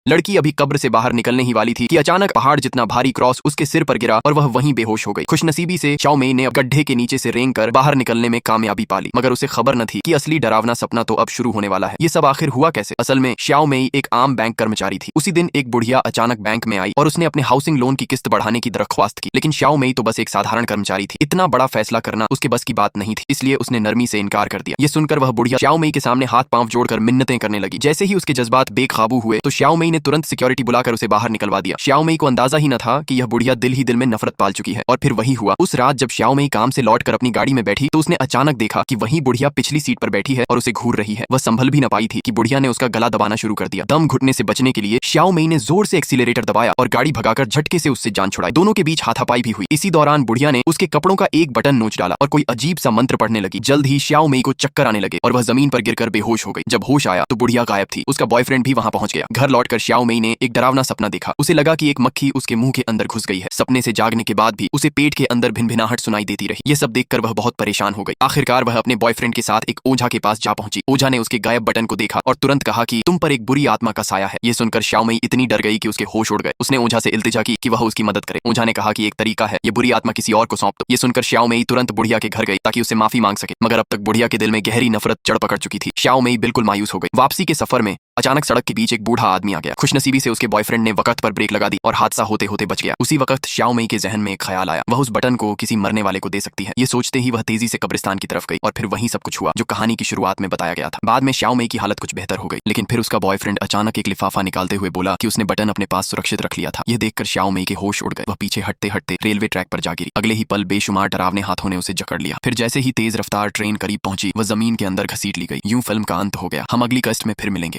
लड़की अभी कब्र से बाहर निकलने ही वाली थी कि अचानक पहाड़ जितना भारी क्रॉस उसके सिर पर गिरा और वह वहीं बेहोश हो गई। खुशनसीबी से शाओ मेई ने गड्ढे के नीचे से रेंग कर बाहर निकलने में कामयाबी पाली, मगर उसे खबर न थी कि असली डरावना सपना तो अब शुरू होने वाला है। ये सब आखिर हुआ कैसे? असल में शाओ मेई एक आम बैंक कर्मचारी थी। उसी दिन एक बुढ़िया अचानक बैंक में आई और उसने अपने हाउसिंग लोन की किस्त बढ़ाने की दरख्वास्त की, लेकिन शाओ मेई तो बस एक साधारण कर्मचारी थी। इतना बड़ा फैसला करना उसके बस की बात नहीं थी, इसलिए उसने नरमी से इनकार कर दिया। ये सुनकर वह बुढ़िया शाओ मेई के सामने हाथ पांव जोड़कर मिन्नतें करने लगी। जैसे ही उसके जज्बात बेकाबू हुए तो शाओ मेई ने तुरंत सिक्योरिटी बुलाकर उसे बाहर निकलवा दिया। शाओ मेई को अंदाजा ही न था कि यह बुढ़िया दिल ही दिल में नफरत पाल चुकी है। और फिर वही हुआ। उस रात जब शाओ मेई काम से लौटकर अपनी गाड़ी में बैठी तो उसने अचानक देखा कि वही बुढ़िया पिछली सीट पर बैठी है और उसे घूर रही है। वह संभल भी न पाई थी कि बुढ़िया ने उसका गला दबाना शुरू कर दिया। दम घुटने से बचने के लिए शाओ मेई ने जोर से एक्सीलरेटर दबाया और गाड़ी भगाकर झटके से उससे जान छुड़ाई। दोनों के बीच हाथापाई भी हुई। इसी दौरान बुढ़िया ने उसके कपड़ों का एक बटन नोच डाला और कोई अजीब सा मंत्र पढ़ने लगी। जल्द ही शाओ मेई को चक्कर आने लगे और वह जमीन पर गिरकर बेहोश हो गई। जब होश आया तो बुढ़िया गायब थी। उसका बॉयफ्रेंड भी वहां पहुंच गया। घर लौटकर शाओ मेई ने एक डरावना सपना देखा। उसे लगा कि एक मक्खी उसके मुंह के अंदर घुस गई है। सपने से जागने के बाद भी उसे पेट के अंदर भिनभिनाहट सुनाई देती रही। ये सब देखकर वह बहुत परेशान हो गई। आखिरकार वह अपने बॉयफ्रेंड के साथ एक ओझा के पास जा पहुंची। ओझा ने उसके गायब बटन को देखा और तुरंत कहा कि तुम पर एक बुरी आत्मा का साया है। ये सुनकर शाओ मेई इतनी डर गई कि उसके होश उड़ गए। उसने ओझा से इल्तिजा की कि वह उसकी मदद करे। ओझा ने कहा कि एक तरीका है, ये बुरी आत्मा किसी और को सौंप दो। ये सुनकर शाओ मेई तुरंत बुढ़िया के घर गई ताकि उससे माफी मांग सके, मगर अब तक बुढ़िया के दिल में गहरी नफरत जड़ पकड़ चुकी थी। शाओ मेई बिल्कुल मायूस हो गई। वापसी के सफर में अचानक सड़क के बीच एक बूढ़ा आदमी आ गया। खुशनसीबी से उसके बॉयफ्रेंड ने वक्त पर ब्रेक लगा दी और हादसा होते होते बच गया। उसी वक्त शाओ मेई के जहन में एक ख्याल आया, वह उस बटन को किसी मरने वाले को दे सकती है। ये सोचते ही वह तेजी से कब्रिस्तान की तरफ गई और फिर वही सब कुछ हुआ जो कहानी की शुरुआत में बताया गया था। बाद में शाओ मेई की हालत कुछ बेहतर हो गई, लेकिन फिर उसका बॉयफ्रेंड अचानक एक लिफाफा निकालते हुए बोला कि उसने बटन अपने पास सुरक्षित रख लिया था। यह देखकर शाओ मेई के होश उड़ गए। वह पीछे हटते हटते रेलवे ट्रैक पर जा गिरी। अगले ही पल बेशुमार डरावने हाथों ने उसे जकड़ लिया। फिर जैसे ही तेज रफ्तार ट्रेन करीब पहुंची, वह जमीन के अंदर घसीट ली गई। यूं फिल्म का अंत हो गया। हम अगली कस्ट में फिर मिलेंगे।